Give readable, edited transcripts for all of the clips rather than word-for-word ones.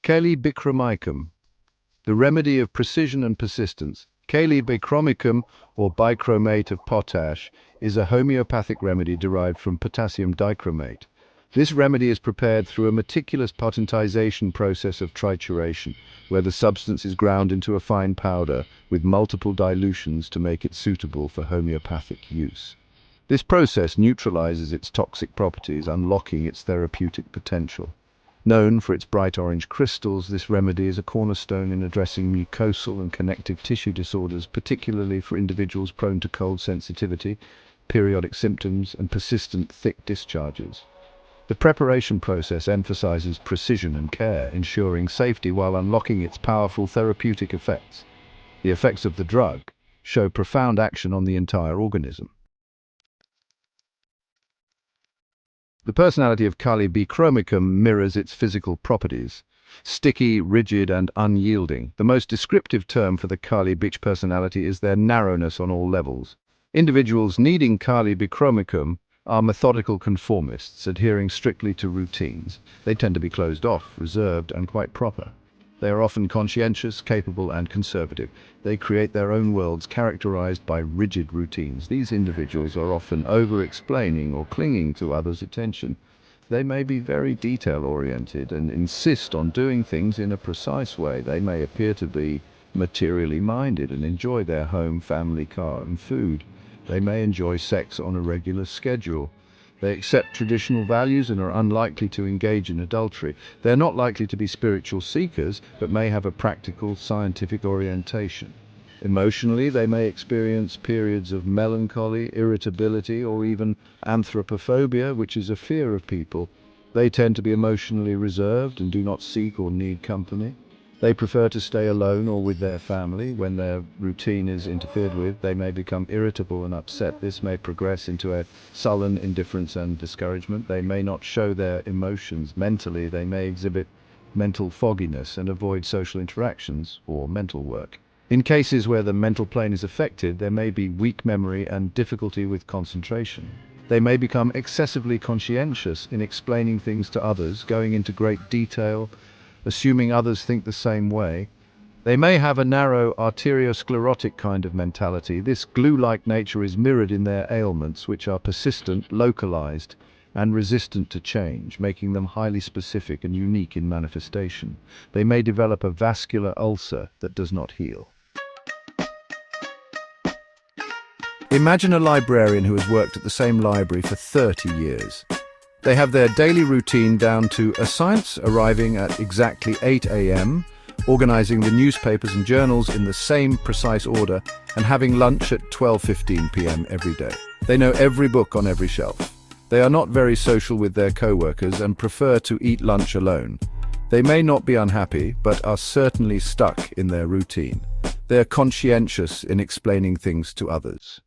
Kali Bichromicum, the remedy of precision and persistence. Kali Bichromicum, or bichromate of potash, is a homeopathic remedy derived from potassium dichromate. This remedy is prepared through a meticulous potentization process of trituration, where the substance is ground into a fine powder with multiple dilutions to make it suitable for homeopathic use. This process neutralizes its toxic properties, unlocking its therapeutic potential. Known for its bright orange crystals, this remedy is a cornerstone in addressing mucosal and connective tissue disorders, particularly for individuals prone to cold sensitivity, periodic symptoms, and persistent thick discharges. The preparation process emphasizes precision and care, ensuring safety while unlocking its powerful therapeutic effects. The effects of the drug show profound action on the entire organism. The personality of Kali Bichromicum mirrors its physical properties. Sticky, rigid, and unyielding. The most descriptive term for the Kali Bich personality is their narrowness on all levels. Individuals needing Kali Bichromicum are methodical conformists, adhering strictly to routines. They tend to be closed off, reserved, and quite proper. They are often conscientious, capable, and conservative. They create their own worlds characterized by rigid routines. These individuals are often over-explaining or clinging to others' attention. They may be very detail-oriented and insist on doing things in a precise way. They may appear to be materially minded and enjoy their home, family, car, and food. They may enjoy sex on a regular schedule. They accept traditional values and are unlikely to engage in adultery. They're not likely to be spiritual seekers, but may have a practical, scientific orientation. Emotionally, they may experience periods of melancholy, irritability, or even anthropophobia, which is a fear of people. They tend to be emotionally reserved and do not seek or need company. They prefer to stay alone or with their family. When their routine is interfered with, they may become irritable and upset. This may progress into a sullen indifference and discouragement. They may not show their emotions. Mentally, they may exhibit mental fogginess and avoid social interactions or mental work. In cases where the mental plane is affected, there may be weak memory and difficulty with concentration. They may become excessively conscientious in explaining things to others, going into great detail, assuming others think the same way. They may have a narrow arteriosclerotic kind of mentality. This glue-like nature is mirrored in their ailments, which are persistent, localized, and resistant to change, making them highly specific and unique in manifestation. They may develop a vascular ulcer that does not heal. Imagine a librarian who has worked at the same library for 30 years. They have their daily routine down to a science, arriving at exactly 8 a.m., organizing the newspapers and journals in the same precise order, and having lunch at 12:15 p.m. every day. They know every book on every shelf. They are not very social with their co-workers and prefer to eat lunch alone. They may not be unhappy, but are certainly stuck in their routine. They are conscientious in explaining things to others.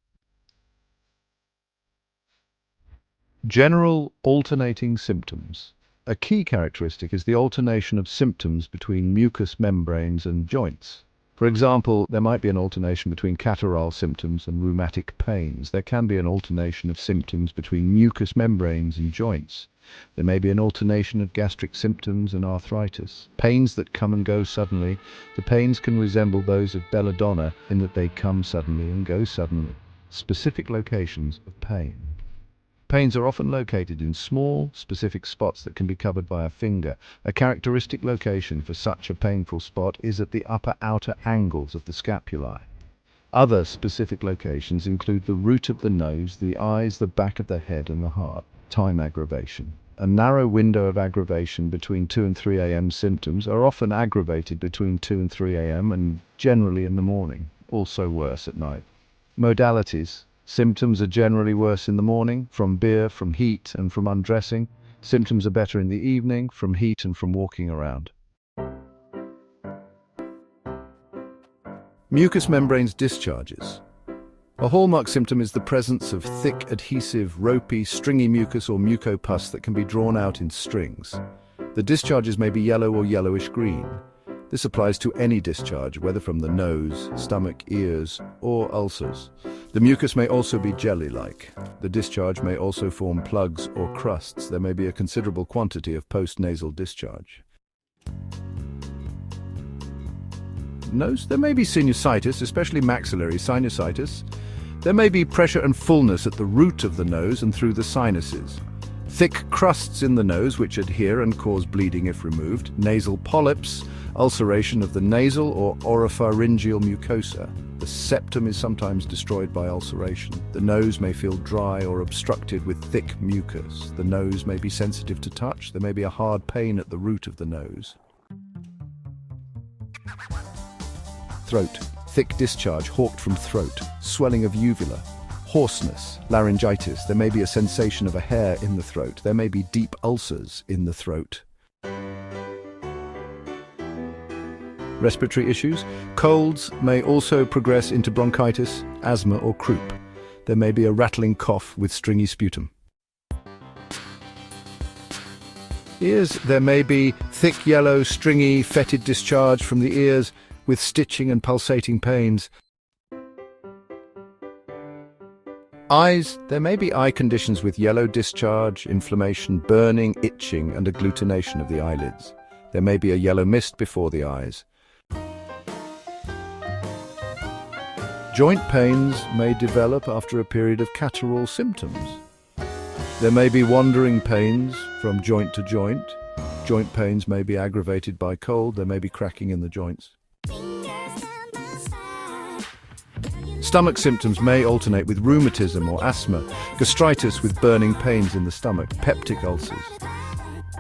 General alternating symptoms. A key characteristic is the alternation of symptoms between mucous membranes and joints. For example, there might be an alternation between catarrhal symptoms and rheumatic pains. There can be an alternation of symptoms between mucous membranes and joints. There may be an alternation of gastric symptoms and arthritis. Pains that come and go suddenly. The pains can resemble those of belladonna in that they come suddenly and go suddenly. Specific locations of pain. Pains are often located in small, specific spots that can be covered by a finger. A characteristic location for such a painful spot is at the upper outer angles of the scapulae. Other specific locations include the root of the nose, the eyes, the back of the head, and the heart. Time aggravation. A narrow window of aggravation between 2 and 3 a.m. symptoms are often aggravated between 2 and 3 a.m. and generally in the morning, also worse at night. Modalities. Symptoms are generally worse in the morning, from beer, from heat, and from undressing. Symptoms are better in the evening, from heat and from walking around. Mucous membranes discharges. A hallmark symptom is the presence of thick, adhesive, ropey, stringy mucus or mucopus that can be drawn out in strings. The discharges may be yellow or yellowish-green. This applies to any discharge, whether from the nose, stomach, ears, or ulcers. The mucus may also be jelly-like. The discharge may also form plugs or crusts. There may be a considerable quantity of post-nasal discharge. Nose, there may be sinusitis, especially maxillary sinusitis. There may be pressure and fullness at the root of the nose and through the sinuses. Thick crusts in the nose which adhere and cause bleeding if removed. Nasal polyps, ulceration of the nasal or oropharyngeal mucosa. The septum is sometimes destroyed by ulceration. The nose may feel dry or obstructed with thick mucus. The nose may be sensitive to touch. There may be a hard pain at the root of the nose. Throat. Thick discharge, hawked from throat. Swelling of uvula. Hoarseness. Laryngitis. There may be a sensation of a hair in the throat. There may be deep ulcers in the throat. Respiratory issues. Colds may also progress into bronchitis, asthma or croup. There may be a rattling cough with stringy sputum. Ears. There may be thick yellow, stringy, fetid discharge from the ears with stitching and pulsating pains. Eyes. There may be eye conditions with yellow discharge, inflammation, burning, itching and agglutination of the eyelids. There may be a yellow mist before the eyes. Joint pains may develop after a period of catarrhal symptoms. There may be wandering pains from joint to joint. Joint pains may be aggravated by cold. There may be cracking in the joints. Stomach symptoms may alternate with rheumatism or asthma, gastritis with burning pains in the stomach, peptic ulcers.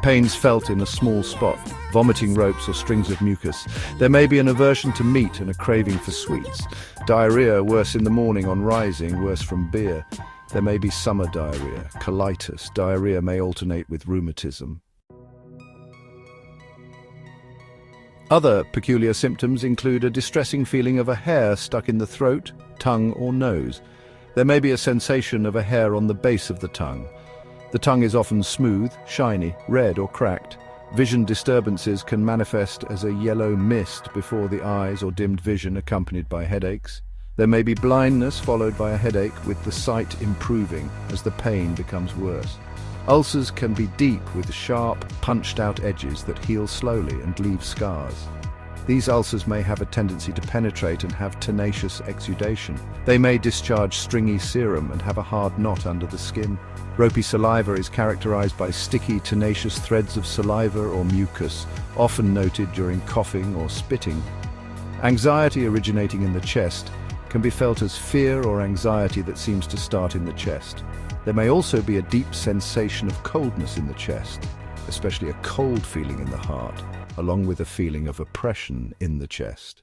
Pains felt in a small spot, vomiting ropes or strings of mucus. There may be an aversion to meat and a craving for sweets. Diarrhea, worse in the morning on rising, worse from beer. There may be summer diarrhea, colitis. Diarrhea may alternate with rheumatism. Other peculiar symptoms include a distressing feeling of a hair stuck in the throat, tongue or nose. There may be a sensation of a hair on the base of the tongue. The tongue is often smooth, shiny, red or cracked. Vision disturbances can manifest as a yellow mist before the eyes or dimmed vision accompanied by headaches. There may be blindness followed by a headache with the sight improving as the pain becomes worse. Ulcers can be deep with sharp, punched-out edges that heal slowly and leave scars. These ulcers may have a tendency to penetrate and have tenacious exudation. They may discharge stringy serum and have a hard knot under the skin. Ropey saliva is characterized by sticky, tenacious threads of saliva or mucus, often noted during coughing or spitting. Anxiety originating in the chest can be felt as fear or anxiety that seems to start in the chest. There may also be a deep sensation of coldness in the chest, especially a cold feeling in the heart, along with a feeling of oppression in the chest.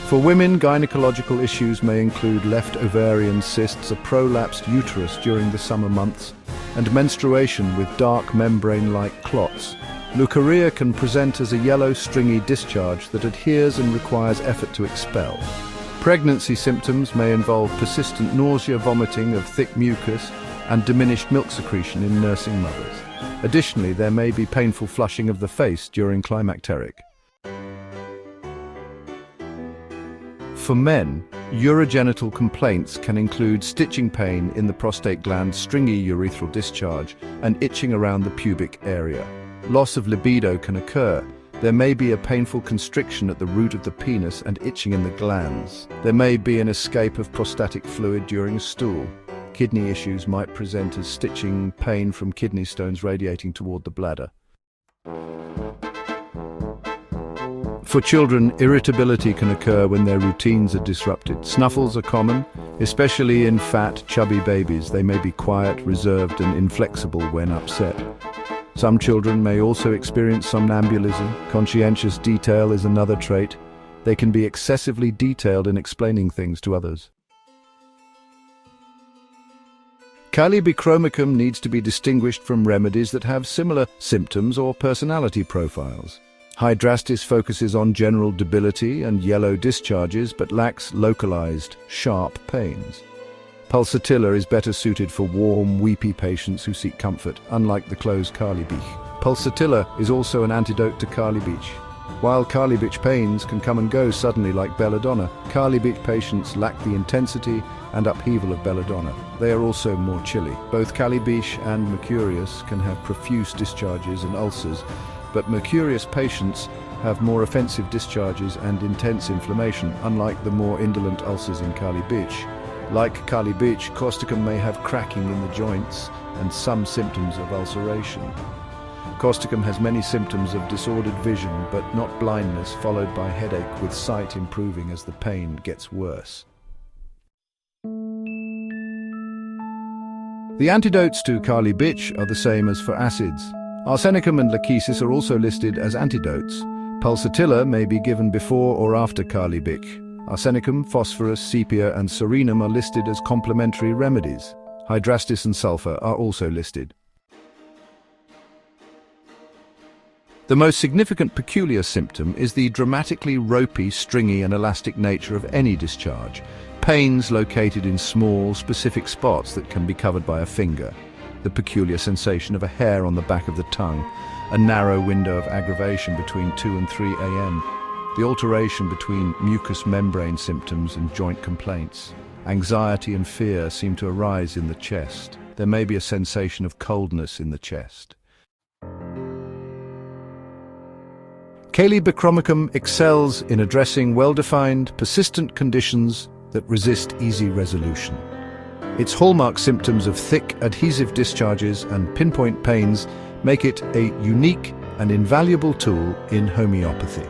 For women, gynecological issues may include left ovarian cysts, a prolapsed uterus during the summer months, and menstruation with dark membrane-like clots. Leukorrhea can present as a yellow, stringy discharge that adheres and requires effort to expel. Pregnancy symptoms may involve persistent nausea, vomiting of thick mucus, and diminished milk secretion in nursing mothers. Additionally, there may be painful flushing of the face during climacteric. For men, urogenital complaints can include stitching pain in the prostate gland, stringy urethral discharge, and itching around the pubic area. Loss of libido can occur. There may be a painful constriction at the root of the penis and itching in the glands. There may be an escape of prostatic fluid during a stool. Kidney issues might present as stitching pain from kidney stones radiating toward the bladder. For children, irritability can occur when their routines are disrupted. Snuffles are common, especially in fat, chubby babies. They may be quiet, reserved, and inflexible when upset. Some children may also experience somnambulism. Conscientious detail is another trait. They can be excessively detailed in explaining things to others. Kali Bichromicum needs to be distinguished from remedies that have similar symptoms or personality profiles. Hydrastis focuses on general debility and yellow discharges but lacks localized, sharp pains. Pulsatilla is better suited for warm, weepy patients who seek comfort, unlike the closed Kali Bich. Pulsatilla is also an antidote to Kali Bich. While Kali Bich pains can come and go suddenly like belladonna, Kali Bich patients lack the intensity and upheaval of belladonna. They are also more chilly. Both Kali Bich and mercurius can have profuse discharges and ulcers, but mercurius patients have more offensive discharges and intense inflammation, unlike the more indolent ulcers in Kali Bich. Like Kali Bich, causticum may have cracking in the joints and some symptoms of ulceration. Causticum has many symptoms of disordered vision, but not blindness, followed by headache, with sight improving as the pain gets worse. The antidotes to Kali Bich are the same as for acids. Arsenicum and lachesis are also listed as antidotes. Pulsatilla may be given before or after Kali Bich. Arsenicum, phosphorus, sepia and serenum are listed as complementary remedies. Hydrastis and sulfur are also listed. The most significant peculiar symptom is the dramatically ropey, stringy and elastic nature of any discharge. Pains located in small, specific spots that can be covered by a finger. The peculiar sensation of a hair on the back of the tongue. A narrow window of aggravation between 2 and 3 a.m. The alteration between mucous membrane symptoms and joint complaints. Anxiety and fear seem to arise in the chest. There may be a sensation of coldness in the chest. Kali Bichromicum excels in addressing well-defined, persistent conditions that resist easy resolution. Its hallmark symptoms of thick, adhesive discharges and pinpoint pains make it a unique and invaluable tool in homeopathy.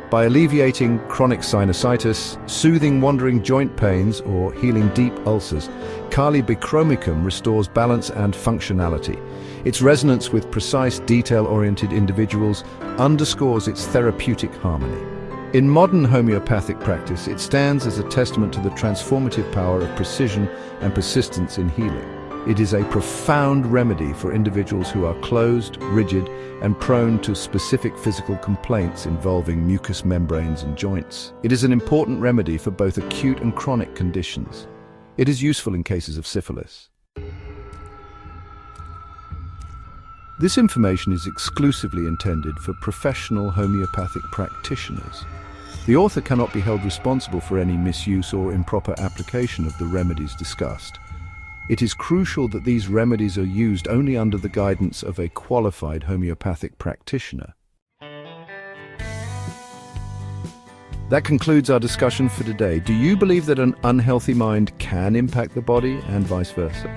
By alleviating chronic sinusitis, soothing wandering joint pains, or healing deep ulcers, Kali Bichromicum restores balance and functionality. Its resonance with precise, detail-oriented individuals underscores its therapeutic harmony. In modern homeopathic practice, it stands as a testament to the transformative power of precision and persistence in healing. It is a profound remedy for individuals who are closed, rigid, and prone to specific physical complaints involving mucous membranes and joints. It is an important remedy for both acute and chronic conditions. It is useful in cases of syphilis. This information is exclusively intended for professional homeopathic practitioners. The author cannot be held responsible for any misuse or improper application of the remedies discussed. It is crucial that these remedies are used only under the guidance of a qualified homeopathic practitioner. That concludes our discussion for today. Do you believe that an unhealthy mind can impact the body and vice versa?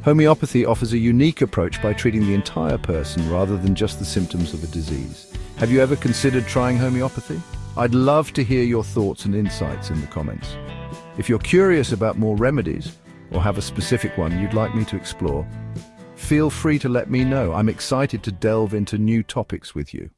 Homeopathy offers a unique approach by treating the entire person rather than just the symptoms of a disease. Have you ever considered trying homeopathy? I'd love to hear your thoughts and insights in the comments. If you're curious about more remedies, or have a specific one you'd like me to explore, feel free to let me know. I'm excited to delve into new topics with you.